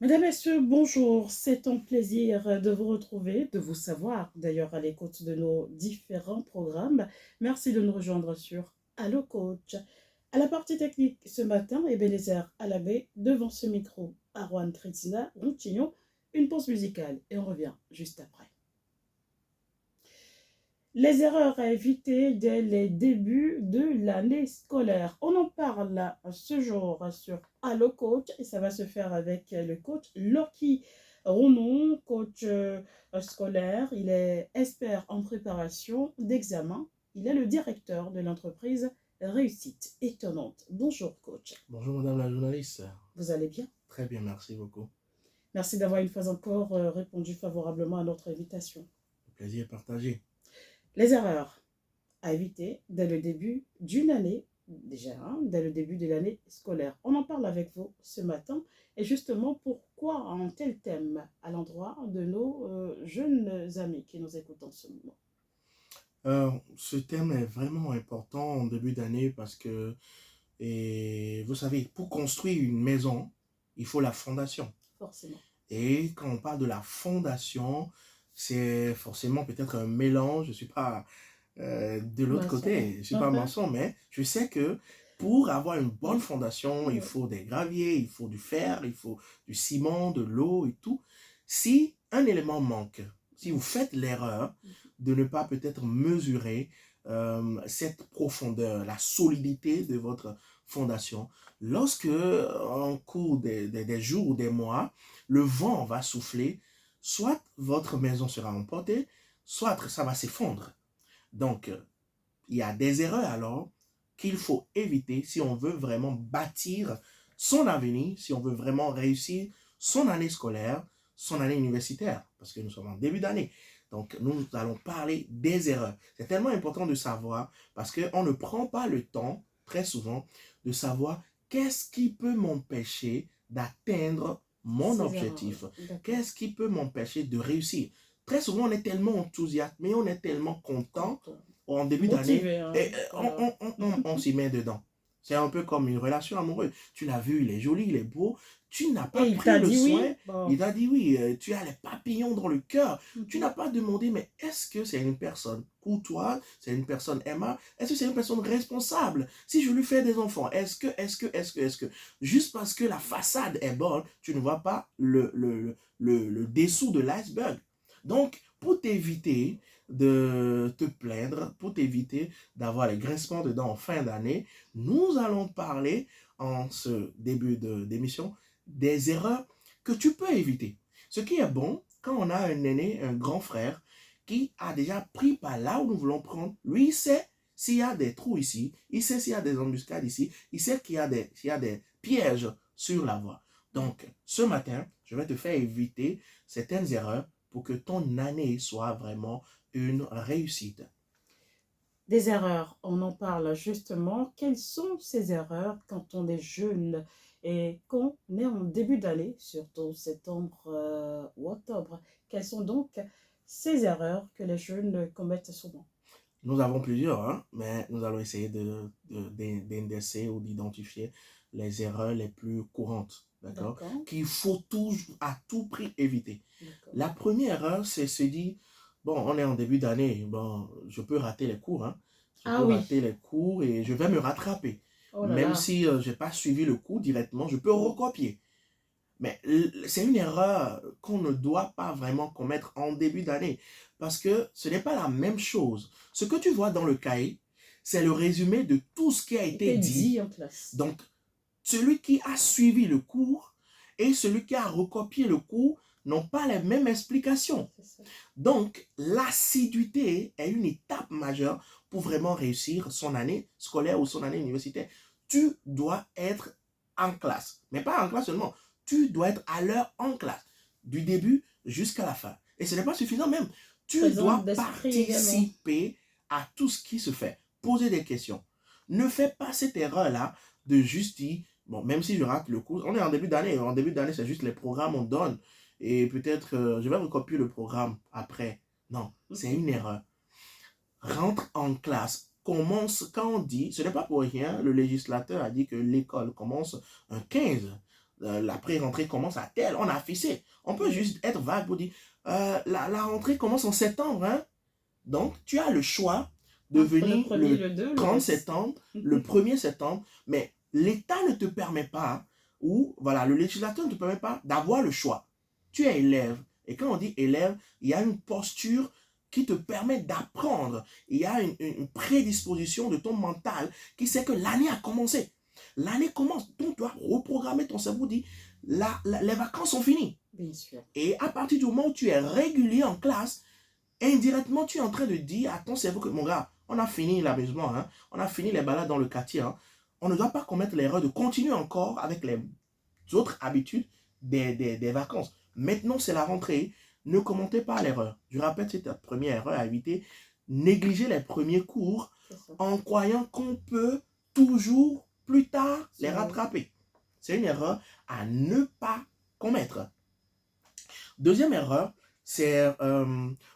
Mesdames, Messieurs, bonjour. C'est un plaisir de vous retrouver, de vous savoir d'ailleurs à l'écoute de nos différents programmes. Merci de nous rejoindre sur Allo Coach. À la partie technique ce matin, Ebenezer Alabé, devant ce micro, Arwan Kritina Routinho, une pause musicale et on revient juste après. Les erreurs à éviter dès les débuts de l'année scolaire. On en parle ce jour sur Allo Coach et ça va se faire avec le coach Loki Ronon, coach scolaire. Il est expert en préparation d'examen. Il est le directeur de l'entreprise Réussite Étonnante. Bonjour coach. Bonjour madame la journaliste. Vous allez bien? Très bien, merci beaucoup. Merci d'avoir une fois encore répondu favorablement à notre invitation. Le plaisir est partagé. Les erreurs à éviter dès le début d'une année, déjà, dès le début de l'année scolaire. On en parle avec vous ce matin. Et justement, pourquoi un tel thème à l'endroit de nos jeunes amis qui nous écoutent en ce moment? Ce thème est vraiment important en début d'année parce que, et vous savez, pour construire une maison, il faut la fondation. Forcément. Et quand on parle de la fondation, c'est forcément peut-être un mélange. Je ne suis pas de l'autre côté, je ne suis pas maçon, mais je sais que pour avoir une bonne fondation, il faut des graviers, il faut du fer, il faut du ciment, de l'eau et tout. Si un élément manque, si vous faites l'erreur de ne pas peut-être mesurer cette profondeur, la solidité de votre fondation, lorsque en cours des jours ou des mois, le vent va souffler, soit votre maison sera emportée, soit ça va s'effondrer. Donc, il y a des erreurs alors qu'il faut éviter si on veut vraiment bâtir son avenir, si on veut vraiment réussir son année scolaire, son année universitaire, parce que nous sommes en début d'année. Donc, nous allons parler des erreurs. C'est tellement important de savoir parce qu'on ne prend pas le temps, très souvent, de savoir qu'est-ce qui peut m'empêcher d'atteindre mon objectif. Qu'est-ce qui peut m'empêcher de réussir? Très souvent, on est tellement enthousiaste, mais on est tellement content en début d'année, Hein, et on s'y met dedans. C'est un peu comme une relation amoureuse. Tu l'as vu, il est joli, il est beau. Tu n'as pas pris le soin. Oui. Bon. Il t'a dit oui, tu as les papillons dans le cœur. Tu n'as pas demandé, mais est-ce que c'est une personne courtoise, c'est une personne aimable, est-ce que c'est une personne responsable? Si je lui fais des enfants, est-ce que, juste parce que la façade est bonne, tu ne vois pas le dessous de l'iceberg. Donc, pour t'éviter de te plaindre, pour t'éviter d'avoir les grincements de dents en fin d'année, nous allons parler en ce début d'émission des erreurs que tu peux éviter. Ce qui est bon, quand on a un aîné, un grand frère, qui a déjà pris par là où nous voulons prendre, lui, il sait s'il y a des trous ici, il sait s'il y a des embuscades ici, il sait qu'il y a des pièges sur la voie. Donc, ce matin, je vais te faire éviter certaines erreurs pour que ton année soit vraiment une réussite. Des erreurs, on en parle justement. Quelles sont ces erreurs quand on est jeune et qu'on est en début d'année, surtout septembre ou octobre? Quelles sont donc ces erreurs que les jeunes commettent souvent? Nous avons plusieurs, hein, mais nous allons essayer d'indexer ou d'identifier les erreurs les plus courantes, d'accord, qu'il faut toujours, à tout prix éviter. La première erreur, c'est se dire, bon, on est en début d'année, bon, je peux rater les cours, hein, je peux rater les cours et je vais me rattraper. Même si je n'ai pas suivi le cours directement, je peux recopier. Mais c'est une erreur qu'on ne doit pas vraiment commettre en début d'année parce que ce n'est pas la même chose. Ce que tu vois dans le cahier, c'est le résumé de tout ce qui a été dit en classe. Donc, celui qui a suivi le cours et celui qui a recopié le cours n'ont pas les mêmes explications. Donc, l'assiduité est une étape majeure pour vraiment réussir son année scolaire ou son année universitaire. Tu dois être en classe, mais pas en classe seulement. Tu dois être à l'heure en classe, du début jusqu'à la fin. Et ce n'est pas suffisant même. Tu dois participer à tout ce qui se fait. Poser des questions. Ne fais pas cette erreur-là de juste dire, bon, même si je rate le cours, on est en début d'année. En début d'année, c'est juste les programmes on donne. Et peut-être, je vais recopier le programme après. Non, c'est une erreur. Rentre en classe. Commence, quand on dit, ce n'est pas pour rien, le législateur a dit que l'école commence un 15. la pré-rentrée commence à tel, on a fixé. On peut juste être vague pour dire, la rentrée commence en septembre, hein. Donc, tu as le choix de Entre le venir 1er, le le 2, le 30 reste. septembre, le 1er septembre, mais l'État ne te permet pas, ou voilà, le législateur ne te permet pas d'avoir le choix. Tu es élève, et quand on dit élève, il y a une posture qui te permet d'apprendre. Il y a une prédisposition de ton mental qui sait que l'année a commencé. L'année commence, donc tu dois reprogrammer ton cerveau, dit, les vacances sont finies. Bien sûr. Et à partir du moment où tu es régulier en classe, indirectement, tu es en train de dire à ton cerveau que, mon gars, on a fini l'amusement, hein, on a fini les balades dans le quartier. Hein, on ne doit pas commettre l'erreur de continuer encore avec les autres habitudes des vacances. Maintenant, c'est la rentrée. Ne commentez pas l'erreur. Je rappelle, c'est ta première erreur à éviter. Négliger les premiers cours en croyant qu'on peut toujours, plus tard, les rattraper. C'est une erreur à ne pas commettre. Deuxième erreur, c'est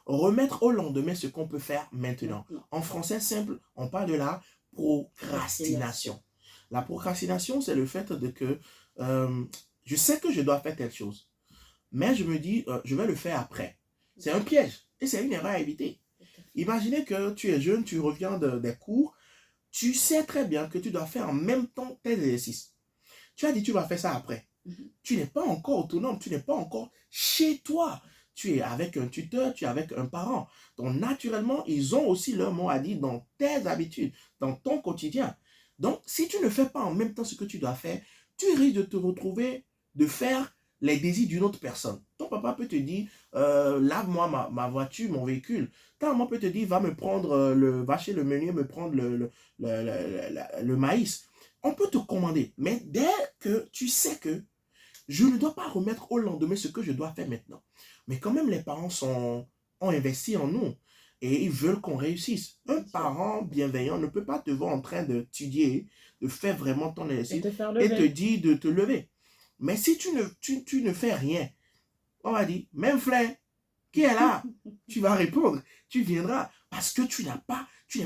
remettre au lendemain ce qu'on peut faire maintenant. En français simple, on parle de la procrastination. La procrastination, c'est le fait de que je sais que je dois faire telle chose, mais je me dis, je vais le faire après. C'est un piège et c'est une erreur à éviter. Imaginez que tu es jeune, tu reviens des cours, tu sais très bien que tu dois faire en même temps tes exercices. Tu as dit, tu vas faire ça après. Tu n'es pas encore autonome, tu n'es pas encore chez toi. Tu es avec un tuteur, tu es avec un parent. Donc, naturellement, ils ont aussi leur mot à dire dans tes habitudes, dans ton quotidien. Donc, si tu ne fais pas en même temps ce que tu dois faire, tu risques de te retrouver, de faire les désirs d'une autre personne. Ton papa peut te dire, lave-moi ma voiture, mon véhicule. Ta maman peut te dire, va chez le meunier me prendre le maïs. On peut te commander, mais dès que tu sais que je ne dois pas remettre au lendemain ce que je dois faire maintenant. Mais quand même, les parents ont investi en nous et ils veulent qu'on réussisse. Un parent bienveillant ne peut pas te voir en train d'étudier, de faire vraiment ton exercice et te dire de te lever. Mais si tu ne fais rien, on va dire, même frère, qui est là? Tu vas répondre, tu viendras parce que tu n'es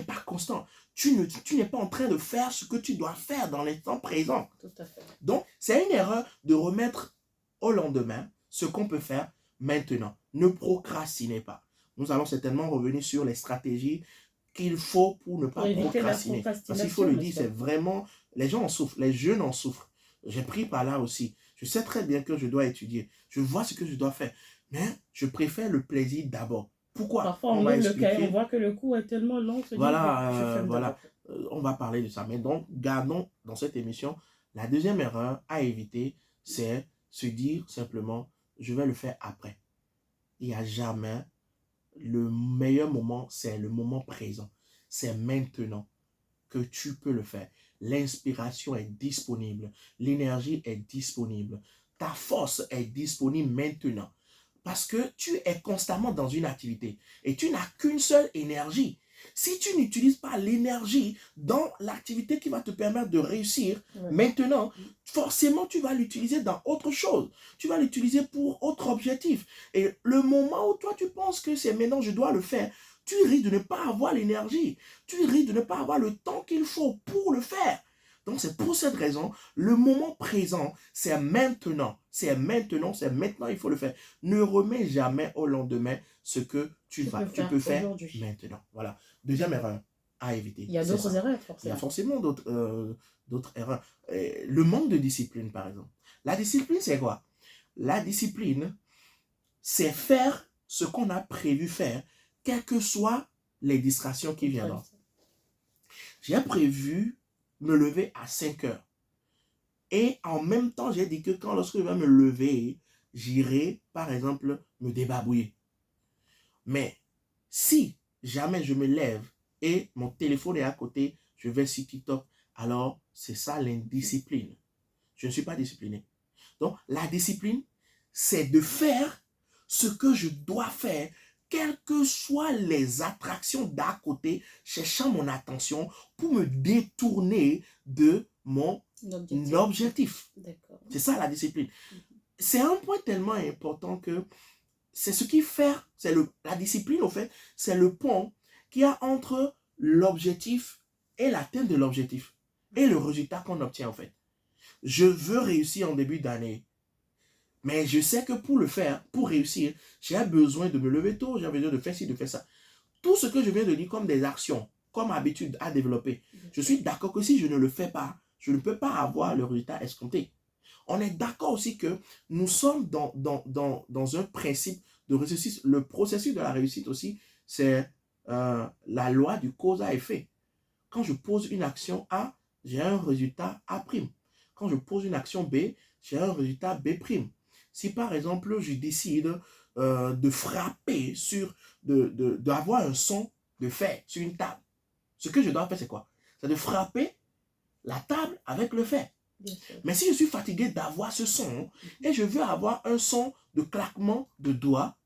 pas constant. Tu n'es pas en train de faire ce que tu dois faire dans l'instant présent. Tout à fait. Donc, c'est une erreur de remettre au lendemain ce qu'on peut faire maintenant. Ne procrastinez pas. Nous allons certainement revenir sur les stratégies qu'il faut pour ne pas procrastiner. Parce qu'il faut le dire, c'est vraiment... Les gens en souffrent, les jeunes en souffrent. J'ai pris par là aussi. Je sais très bien que je dois étudier. Je vois ce que je dois faire. Mais je préfère le plaisir d'abord. Pourquoi? Parfois, on ouvre le cahier, on voit que le cours est tellement long. Voilà, on va parler de ça. Mais donc, gardons dans cette émission, la deuxième erreur à éviter, c'est se dire simplement, je vais le faire après. Il n'y a jamais, le meilleur moment, c'est le moment présent. C'est maintenant que tu peux le faire. L'inspiration est disponible. L'énergie est disponible. Ta force est disponible maintenant. Parce que tu es constamment dans une activité et tu n'as qu'une seule énergie. Si tu n'utilises pas l'énergie dans l'activité qui va te permettre de réussir, maintenant, forcément, tu vas l'utiliser dans autre chose. Tu vas l'utiliser pour autre objectif. Et le moment où toi, tu penses que c'est maintenant, je dois le faire, tu risques de ne pas avoir l'énergie. Tu risques de ne pas avoir le temps qu'il faut pour le faire. Donc, c'est pour cette raison, le moment présent, c'est maintenant. C'est maintenant, c'est maintenant, il faut le faire. Ne remets jamais au lendemain ce que tu peux faire maintenant. Voilà. Deuxième erreur à éviter. Il y a d'autres erreurs, forcément. Il y a forcément d'autres erreurs. Le manque de discipline, par exemple. La discipline, c'est quoi? La discipline, c'est faire ce qu'on a prévu faire, quelles que soient les distractions qui viendront. J'ai prévu me lever à 5 heures. Et en même temps, j'ai dit que lorsque je vais me lever, j'irai, par exemple, me débarbouiller. Mais si jamais je me lève et mon téléphone est à côté, je vais sur TikTok, alors c'est ça l'indiscipline. Je ne suis pas discipliné. Donc, la discipline, c'est de faire ce que je dois faire, quelles que soient les attractions d'à côté, cherchant mon attention pour me détourner de mon objectif. C'est ça la discipline. C'est un point tellement important que c'est ce qui fait, la discipline au fait, c'est le pont qu'il y a entre l'objectif et l'atteinte de l'objectif et le résultat qu'on obtient en fait. je veux réussir en début d'année. Mais je sais que pour le faire, pour réussir, j'ai besoin de me lever tôt, j'ai besoin de faire ci, de faire ça. Tout ce que je viens de dire comme des actions, comme habitude à développer, je suis d'accord que si je ne le fais pas, je ne peux pas avoir le résultat escompté. On est d'accord aussi que nous sommes dans un principe de réussite. Le processus de la réussite aussi, c'est la loi du cause à effet. Quand je pose une action A, j'ai un résultat A'. Quand je pose une action B, j'ai un résultat B'. Si par exemple, je décide de frapper d'avoir un son de fer sur une table, ce que je dois faire, c'est quoi? C'est de frapper la table avec le fer. Mais si je suis fatigué d'avoir ce son et je veux avoir un son de claquement de doigts,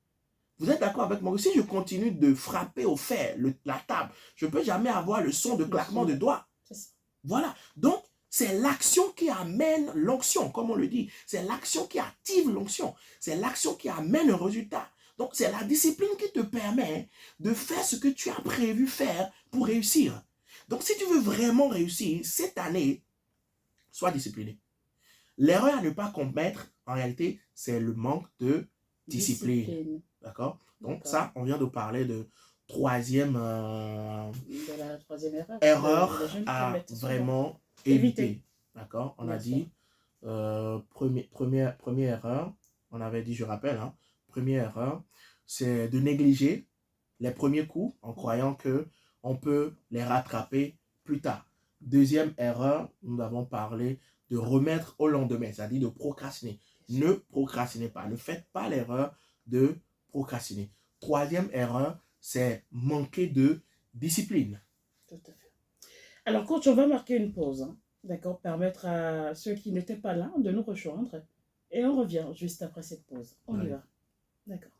vous êtes d'accord avec moi? Si je continue de frapper au fer la table, je ne peux jamais avoir le son de claquement de doigts. Voilà. Donc, c'est l'action qui amène l'onction, comme on le dit. C'est l'action qui active l'onction. C'est l'action qui amène un résultat. Donc, c'est la discipline qui te permet de faire ce que tu as prévu faire pour réussir. Donc, si tu veux vraiment réussir cette année, sois discipliné. L'erreur à ne pas commettre, en réalité, c'est le manque de discipline. D'accord? Donc, ça, on vient de parler de troisième, de la troisième erreur à vraiment éviter. D'accord? On a dit, première erreur, on avait dit, je rappelle, hein, première erreur, c'est de négliger les premiers coups en croyant qu'on peut les rattraper plus tard. Deuxième erreur, nous avons parlé de remettre au lendemain, c'est-à-dire de procrastiner. Ne procrastinez pas. Ne faites pas l'erreur de procrastiner. Troisième erreur, c'est manquer de discipline. Tout à fait. Alors, coach, on va marquer une pause. Hein. D'accord? Permettre à ceux qui n'étaient pas là de nous rejoindre. Et on revient juste après cette pause. On y va. D'accord.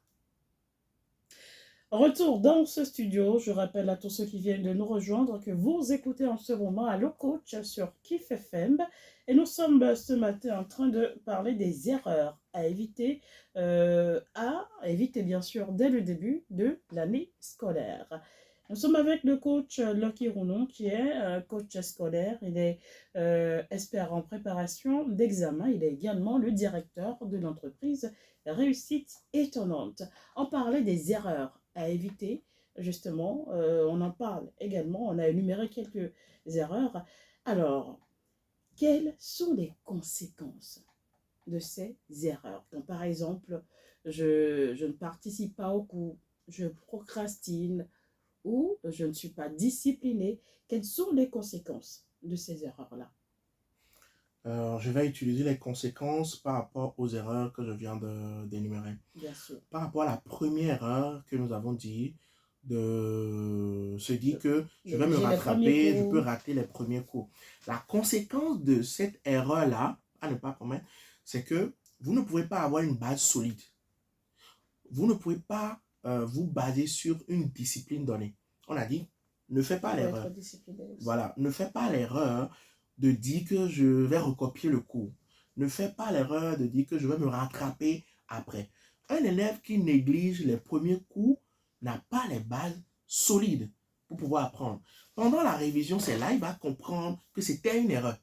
Retour dans ce studio. Je rappelle à tous ceux qui viennent de nous rejoindre que vous écoutez en ce moment Allo Coach sur Kif FM. Et nous sommes ce matin en train de parler des erreurs à éviter bien sûr dès le début de l'année scolaire. Nous sommes avec le coach Lucky Rounon qui est coach scolaire. Il est expert en préparation d'examen. Il est également le directeur de l'entreprise Réussite Étonnante. On parlait des erreurs à éviter, justement. On en parle également. On a énuméré quelques erreurs. Alors, quelles sont les conséquences de ces erreurs? Donc, par exemple, je ne participe pas au cours, je procrastine ou je ne suis pas discipliné. Quelles sont les conséquences de ces erreurs-là? Je vais utiliser les conséquences par rapport aux erreurs que je viens d'énumérer. Bien sûr. Par rapport à la première erreur que nous avons dit, de se dire que je vais me rattraper, je peux rater les premiers coups. La conséquence de cette erreur-là, à ne pas commettre, c'est que vous ne pouvez pas avoir une base solide. Vous ne pouvez pas vous baser sur une discipline donnée. On a dit, ne fais pas l'erreur. Voilà, ne fais pas l'erreur de dire que je vais recopier le cours. Ne fais pas l'erreur de dire que je vais me rattraper après. Un élève qui néglige les premiers cours n'a pas les bases solides pour pouvoir apprendre. Pendant la révision, c'est là qu'il va comprendre que c'était une erreur.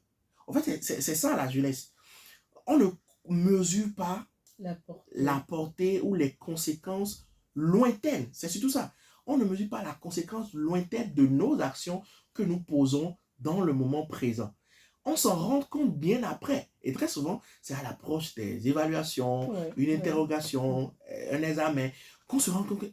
En fait, c'est ça la jeunesse. On ne mesure pas la portée ou les conséquences lointaines. C'est surtout ça. On ne mesure pas la conséquence lointaine de nos actions que nous posons dans le moment présent. On s'en rend compte bien après. Et très souvent, c'est à l'approche des évaluations, une interrogation, un examen, qu'on se rend compte que,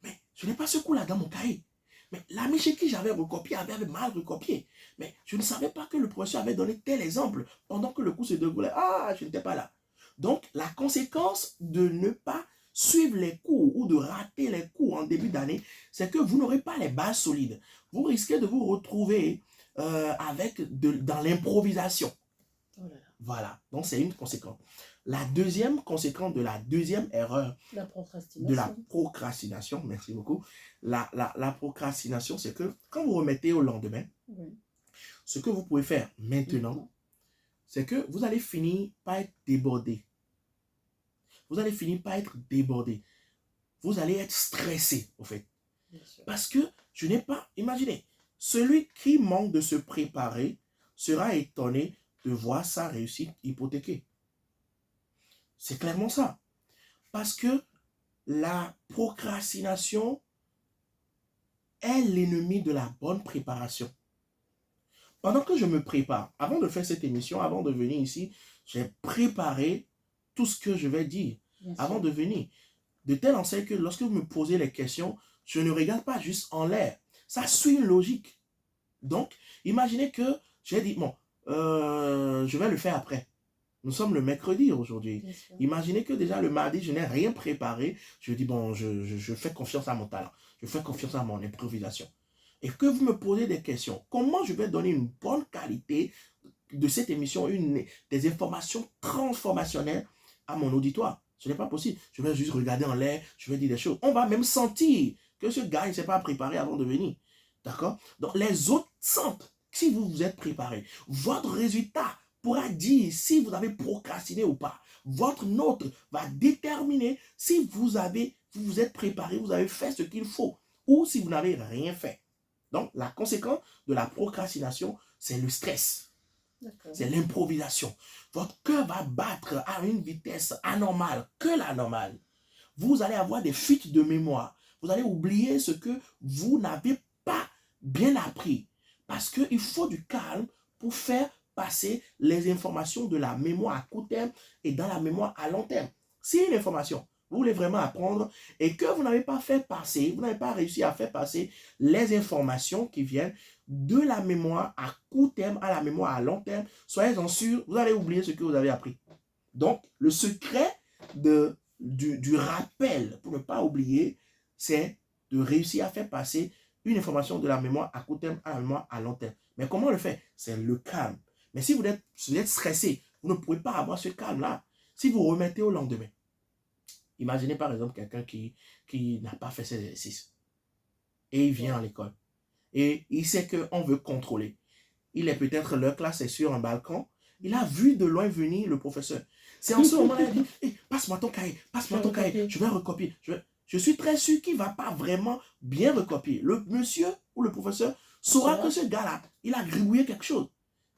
mais je n'ai pas ce coup-là dans mon cahier. Mais l'ami chez qui j'avais recopié avait mal recopié. Mais je ne savais pas que le professeur avait donné tel exemple pendant que le cours se déroulait. Je n'étais pas là. Donc, la conséquence de ne pas suivre les cours ou de rater les cours en début d'année, c'est que vous n'aurez pas les bases solides. Vous risquez de vous retrouver dans l'improvisation. Voilà, donc c'est une conséquence. La deuxième conséquence de la deuxième erreur de la procrastination, merci beaucoup, la procrastination, c'est que quand vous remettez au lendemain, ce que vous pouvez faire maintenant, c'est que vous allez finir par être débordé. Vous allez finir par être débordé. Vous allez être stressé, en fait. Parce que je n'ai pas, imaginez, celui qui manque de se préparer sera étonné de voir sa réussite hypothéquée. C'est clairement ça. Parce que la procrastination est l'ennemi de la bonne préparation. Pendant que je me prépare, avant de faire cette émission, avant de venir ici, j'ai préparé tout ce que je vais dire avant de venir. De telle enseigne que lorsque vous me posez les questions, je ne regarde pas juste en l'air. Ça suit une logique. Donc, imaginez que j'ai dit, bon, je vais le faire après. Nous sommes le mercredi aujourd'hui. Imaginez que déjà le mardi, je n'ai rien préparé. Je dis, bon, je fais confiance à mon talent. Je fais confiance à mon improvisation. Et que vous me posez des questions. Comment je vais donner une bonne qualité de cette émission, des informations transformationnelles à mon auditoire? Ce n'est pas possible. Je vais juste regarder en l'air, je vais dire des choses. On va même sentir que ce gars, il ne s'est pas préparé avant de venir. D'accord? Donc, les autres sentent, si vous vous êtes préparé, votre résultat pourra dire si vous avez procrastiné ou pas. Votre note va déterminer si vous vous êtes préparé, vous avez fait ce qu'il faut, ou si vous n'avez rien fait. Donc, la conséquence de la procrastination, c'est le stress. C'est l'improvisation. Votre cœur va battre à une vitesse anormale, que la normale. Vous allez avoir des fuites de mémoire. Vous allez oublier ce que vous n'avez pas bien appris. Parce qu'il faut du calme pour faire passer les informations de la mémoire à court terme et dans la mémoire à long terme. Si une information, vous voulez vraiment apprendre et que vous n'avez pas fait passer, vous n'avez pas réussi à faire passer les informations qui viennent de la mémoire à court terme à la mémoire à long terme, soyez-en sûrs, vous allez oublier ce que vous avez appris. Donc, le secret du rappel, pour ne pas oublier, c'est de réussir à faire passer une information de la mémoire à court terme à la mémoire à long terme. Mais comment le faire? C'est le calme. Mais si vous êtes stressé, vous ne pouvez pas avoir ce calme-là. Si vous remettez au lendemain, imaginez par exemple quelqu'un qui n'a pas fait ses exercices et il vient à l'école et il sait qu'on veut contrôler. Il est peut-être, leur classe est sur un balcon, il a vu de loin venir le professeur. C'est en ce moment-là qu'il dit, hey, passe-moi ton cahier, je vais recopier. Je suis très sûr qu'il ne va pas vraiment bien recopier. Le monsieur ou le professeur saura que ce gars-là, il a gribouillé quelque chose.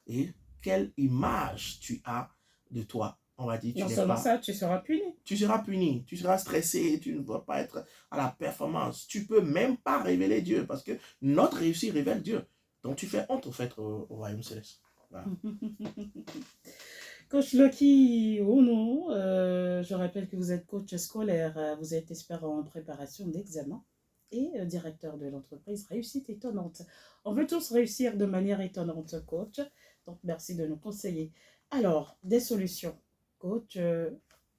Et quelle image tu as de toi? On va dire, tu seras puni. Tu seras puni, tu seras stressé, tu ne vas pas être à la performance. Tu ne peux même pas révéler Dieu parce que notre réussite révèle Dieu. Donc tu fais honte au fait au royaume céleste. Voilà. Coach Loki Ono, je rappelle que vous êtes coach scolaire, vous êtes expert en préparation d'examen et directeur de l'entreprise Réussite Étonnante. On veut tous réussir de manière étonnante, coach. Donc merci de nous conseiller. Alors, des solutions. Coach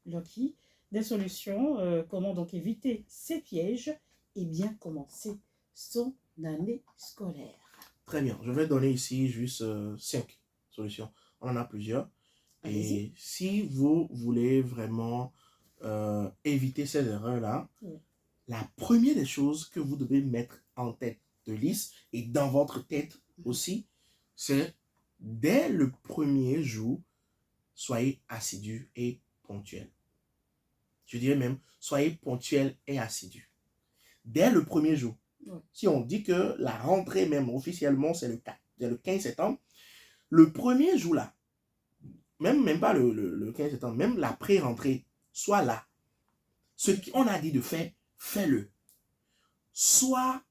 Loki, des solutions, comment donc éviter ces pièges et bien commencer son année scolaire. Très bien, je vais donner ici juste 5 solutions. On en a plusieurs. Et si vous voulez vraiment éviter ces erreurs-là, la première des choses que vous devez mettre en tête de liste et dans votre tête aussi, c'est dès le premier jour, soyez assidus et ponctuels. Je dirais même, soyez ponctuels et assidus. Dès le premier jour. Si on dit que la rentrée même officiellement, c'est le 15 septembre, le premier jour là, même pas le 15 septembre, même la pré-rentrée, soit là. Ce qu'on a dit de faire, fais-le. Sois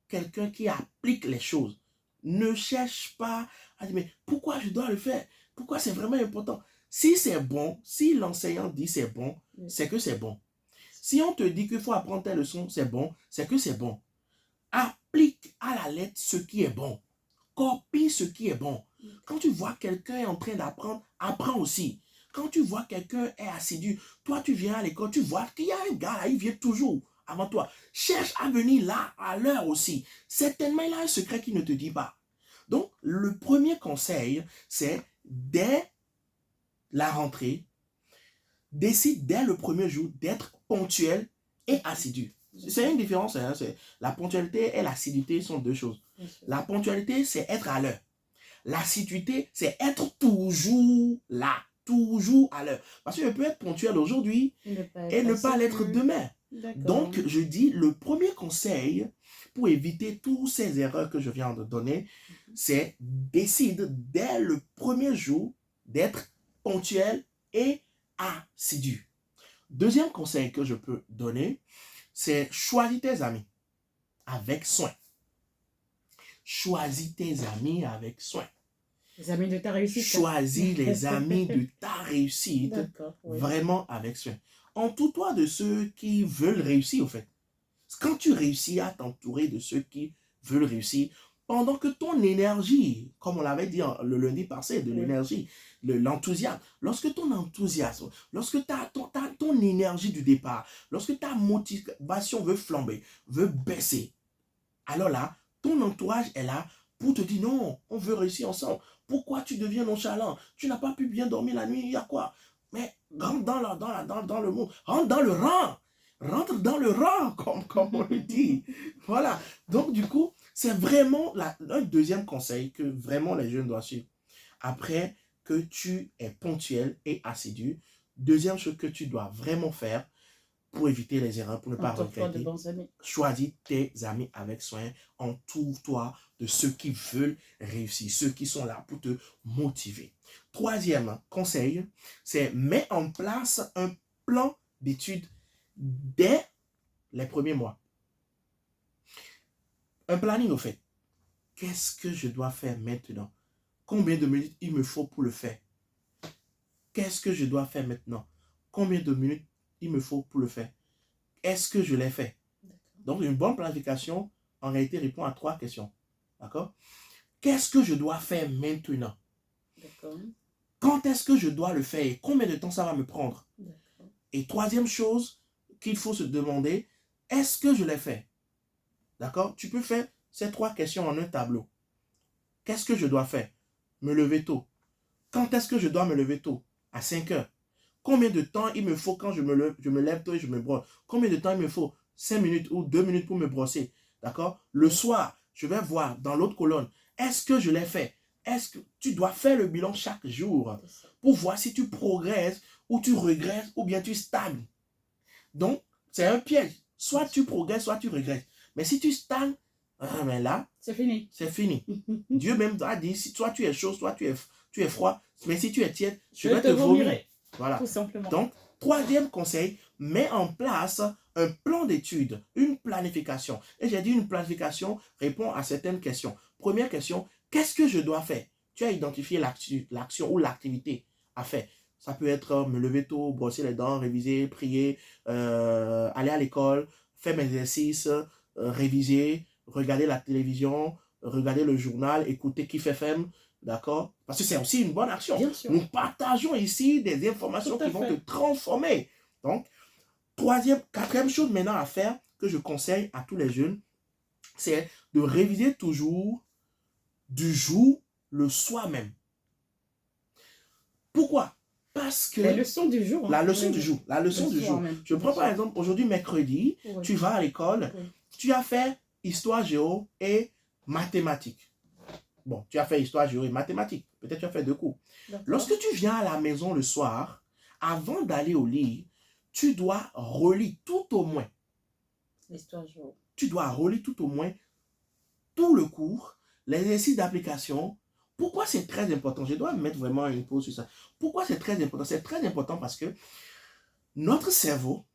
quelqu'un qui applique les choses. Ne cherche pas à dire, mais pourquoi je dois le faire? Pourquoi c'est vraiment important? Si c'est bon, si l'enseignant dit c'est bon, c'est que c'est bon. Si on te dit qu'il faut apprendre telle leçon, c'est bon, c'est que c'est bon. Applique à la lettre ce qui est bon. Copie ce qui est bon. Quand tu vois quelqu'un est en train d'apprendre, apprends aussi. Quand tu vois quelqu'un est assidu, toi tu viens à l'école, tu vois qu'il y a un gars là, il vient toujours avant toi. Cherche à venir là, à l'heure aussi. Certainement, il a un secret qu'il ne te dit pas. Donc, le premier conseil, c'est dès la rentrée, décide dès le premier jour d'être ponctuel et assidu. C'est une différence. Hein, la ponctualité et l'assiduité sont deux choses. La ponctualité, c'est être à l'heure. L'assiduité, c'est être toujours là, toujours à l'heure. Parce que je peux être ponctuel aujourd'hui et ne pas l'être demain. Donc, je dis, le premier conseil pour éviter toutes ces erreurs que je viens de donner, c'est décide dès le premier jour d'être ponctuel et assidu. Deuxième conseil que je peux donner, c'est choisis tes amis avec soin. Choisis tes amis avec soin. Les amis de ta réussite. Choisis les amis de ta réussite vraiment avec soin. Entoure-toi de ceux qui veulent réussir, au fait. Quand tu réussis à t'entourer de ceux qui veulent réussir, pendant que ton énergie, comme on l'avait dit le lundi passé, de l'énergie, l'enthousiasme, lorsque ton enthousiasme, lorsque ton énergie du départ, lorsque ta motivation veut flamber, veut baisser, alors là, ton entourage est là pour te dire non, on veut réussir ensemble. Pourquoi tu deviens nonchalant? Tu n'as pas pu bien dormir la nuit, il y a quoi? Mais rentre dans le monde, rentre dans le rang. Rentre dans le rang, comme on le dit. Voilà. Donc, du coup, c'est vraiment un deuxième conseil que vraiment les jeunes doivent suivre. Après que tu es ponctuel et assidu, deuxième chose que tu dois vraiment faire pour éviter les erreurs, pour ne pas regretter, choisis tes amis avec soin, entoure-toi de ceux qui veulent réussir, ceux qui sont là pour te motiver. Troisième conseil, c'est mets en place un plan d'études dès les premiers mois. Un planning, au fait. Qu'est-ce que je dois faire maintenant? Combien de minutes il me faut pour le faire? Qu'est-ce que je dois faire maintenant? Combien de minutes il me faut pour le faire? Est-ce que je l'ai fait? Donc, une bonne planification, en réalité, répond à 3 questions. D'accord? Qu'est-ce que je dois faire maintenant? Quand est-ce que je dois le faire et combien de temps ça va me prendre? Et troisième chose qu'il faut se demander, est-ce que je l'ai fait? D'accord? Tu peux faire ces 3 questions en un tableau. Qu'est-ce que je dois faire? Me lever tôt. Quand est-ce que je dois me lever tôt? À 5 heures. Combien de temps il me faut quand je me lève tôt et je me brosse? Combien de temps il me faut? 5 minutes ou 2 minutes pour me brosser. D'accord? Le soir, je vais voir dans l'autre colonne. Est-ce que je l'ai fait? Est-ce que tu dois faire le bilan chaque jour pour voir si tu progresses ou tu regresses ou bien tu stagnes? Donc, c'est un piège. Soit tu progresses, soit tu regresses. Mais si tu stagnes, mais là, c'est fini. C'est fini. Dieu même a dit, soit tu es chaud, soit tu es froid. Mais si tu es tiède, je vais te vomir. Voilà. Tout simplement. Donc, troisième conseil, mets en place un plan d'études, une planification. Et j'ai dit une planification répond à certaines questions. Première question, qu'est-ce que je dois faire? Tu as identifié l'action ou l'activité à faire. Ça peut être me lever tôt, brosser les dents, réviser, prier, aller à l'école, faire mes exercices, réviser, regarder la télévision, regarder le journal, écouter Kif FM, d'accord? Parce que c'est aussi une bonne action. Nous partageons ici des informations qui vont te transformer. Donc, quatrième chose maintenant à faire, que je conseille à tous les jeunes, c'est de réviser toujours du jour le soir même. Pourquoi? Parce que... La leçon du jour. La leçon du jour. La leçon du jour. Je prends par exemple, aujourd'hui, mercredi, tu vas à l'école, tu as fait histoire, géo et mathématiques. Bon, tu as fait histoire, géo et mathématiques. Peut-être tu as fait 2 cours. Lorsque tu viens à la maison le soir, avant d'aller au lit, tu dois relire tout au moins. L'histoire géo. Tu dois relire tout au moins tout le cours, l'exercice d'application. Pourquoi c'est très important? Je dois mettre vraiment une pause sur ça. Pourquoi c'est très important? C'est très important parce que notre cerveau,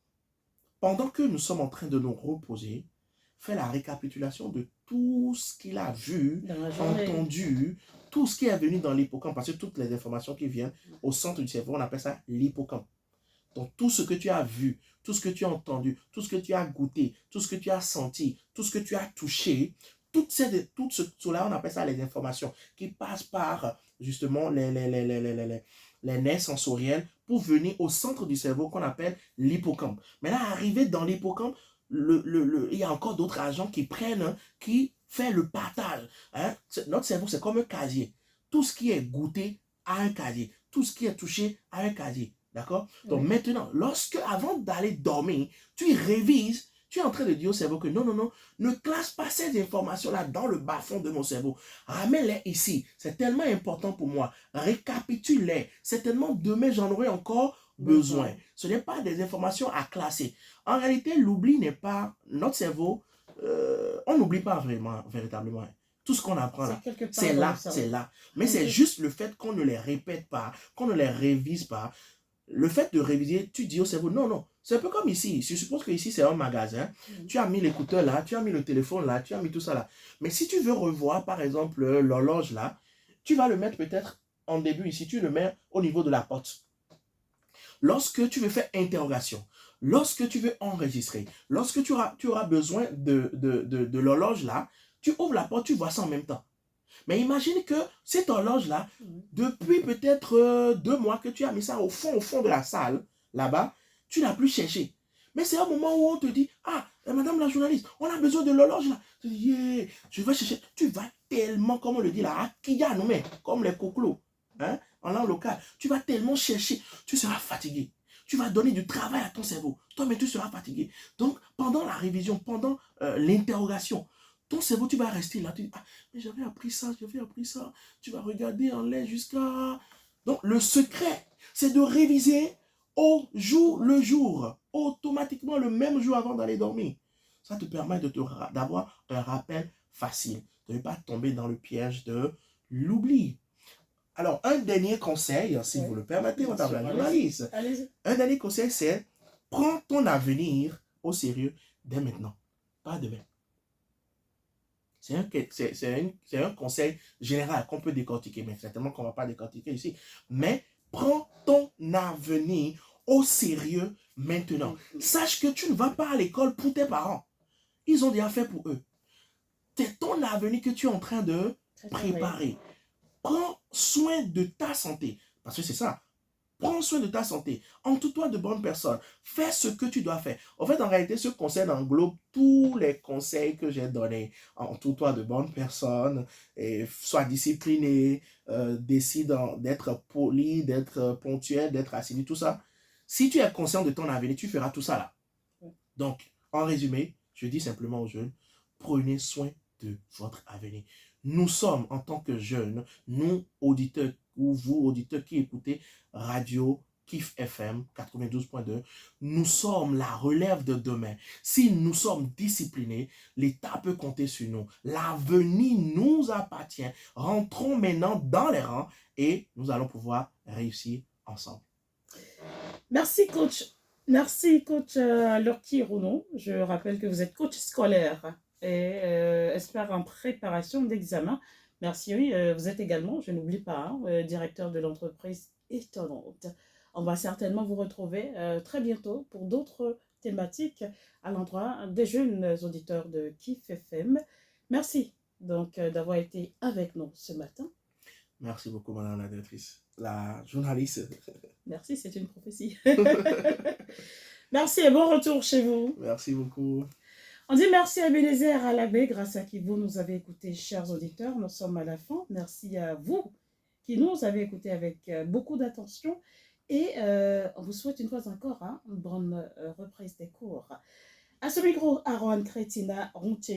pendant que nous sommes en train de nous reposer, fait la récapitulation de tout ce qu'il a vu, entendu, tout ce qui est venu dans l'hippocampe, parce que toutes les informations qui viennent au centre du cerveau, on appelle ça l'hippocampe. Donc tout ce que tu as vu, tout ce que tu as entendu, tout ce que tu as goûté, tout ce que tu as senti, tout ce que tu as touché, tout cela, on appelle ça les informations qui passent par justement les nerfs sensoriels pour venir au centre du cerveau qu'on appelle l'hippocampe. Mais là, arrivé dans l'hippocampe, il y a encore d'autres agents qui prennent, qui font le partage. Hein? Notre cerveau, c'est comme un casier. Tout ce qui est goûté a un casier. Tout ce qui est touché a un casier. D'accord? Donc maintenant, avant d'aller dormir, tu révises. Tu es en train de dire au cerveau que non, ne classe pas ces informations-là dans le bas-fond de mon cerveau. Ramène-les ici. C'est tellement important pour moi. Récapitule-les. Certainement, demain, j'en aurai encore besoin. Ce n'est pas des informations à classer. En réalité, l'oubli n'est pas... Notre cerveau, on n'oublie pas vraiment, véritablement. tout ce qu'on apprend là, C'est quelque part c'est dans le là, cerveau. c'est là. Mais c'est juste le fait qu'on ne les répète pas, qu'on ne les révise pas. Le fait de réviser, tu dis au cerveau, non, non. C'est un peu comme ici. Je suppose que ici, c'est un magasin. Tu as mis l'écouteur là, tu as mis le téléphone là, tu as mis tout ça là. Mais si tu veux revoir, par exemple, l'horloge là, tu vas le mettre peut-être en début ici, tu le mets au niveau de la porte. Lorsque tu veux faire interrogation, lorsque tu veux enregistrer, lorsque tu auras besoin de l'horloge là, tu ouvres la porte, tu vois ça en même temps. Mais imagine que cette horloge-là, depuis peut-être 2 mois que tu as mis ça au fond de la salle, là-bas, tu n'as plus cherché. Mais c'est un moment où on te dit, ah, madame la journaliste, on a besoin de l'horloge là. Tu dis, yeah, je vais chercher. Tu vas tellement, comme on le dit là, à nous comme les coclos, hein, en langue locale. Tu vas tellement chercher, tu seras fatigué. Tu vas donner du travail à ton cerveau. Toi-même, tu seras fatigué. Donc, pendant la révision, pendant l'interrogation, ton cerveau, tu vas rester là. Tu dis, ah, mais j'avais appris ça. Tu vas regarder en l'air jusqu'à... Donc, le secret, c'est de réviser au jour le jour, automatiquement le même jour avant d'aller dormir. Ça te permet d'avoir un rappel facile, de ne pas tomber dans le piège de l'oubli. Alors, un dernier conseil, si vous le permettez, madame la journaliste. Un dernier conseil, c'est prends ton avenir au sérieux dès maintenant, pas demain. C'est un conseil général qu'on peut décortiquer, mais certainement qu'on ne va pas décortiquer ici. Mais prends ton avenir au sérieux maintenant. Sache que tu ne vas pas à l'école pour tes parents. Ils ont déjà fait pour eux. C'est ton avenir que tu es en train de préparer. Prends soin de ta santé. Parce que c'est ça. Prends soin de ta santé. Entoure-toi de bonnes personnes. Fais ce que tu dois faire. En fait, en réalité, ce conseil englobe tous les conseils que j'ai donnés. Entoure-toi de bonnes personnes. Et sois discipliné. Décide d'être poli, d'être ponctuel, d'être assidu, tout ça. Si tu es conscient de ton avenir, tu feras tout ça là. Donc, en résumé, je dis simplement aux jeunes, prenez soin de votre avenir. Nous sommes, en tant que jeunes, nous, auditeurs, ou vous, auditeurs qui écoutez Radio Kif FM 92.2, nous sommes la relève de demain. Si nous sommes disciplinés, l'État peut compter sur nous. L'avenir nous appartient. Rentrons maintenant dans les rangs et nous allons pouvoir réussir ensemble. Merci, coach. Merci, coach Lorky Rounon. Je rappelle que vous êtes coach scolaire et expert en préparation d'examen. Merci, oui, vous êtes également, je n'oublie pas, directeur de l'entreprise étonnante. On va certainement vous retrouver très bientôt pour d'autres thématiques à l'endroit des jeunes auditeurs de Kif FM. Merci donc d'avoir été avec nous ce matin. Merci beaucoup, madame la directrice. La journaliste. Merci, c'est une prophétie. Merci et bon retour chez vous. Merci beaucoup. On dit merci à Bénézère à l'abbé, grâce à qui vous nous avez écoutés, chers auditeurs. Nous sommes à la fin. Merci à vous qui nous avez écoutés avec beaucoup d'attention. Et on vous souhaite une fois encore une bonne reprise des cours. À ce micro, Aaron Crétina Rontier.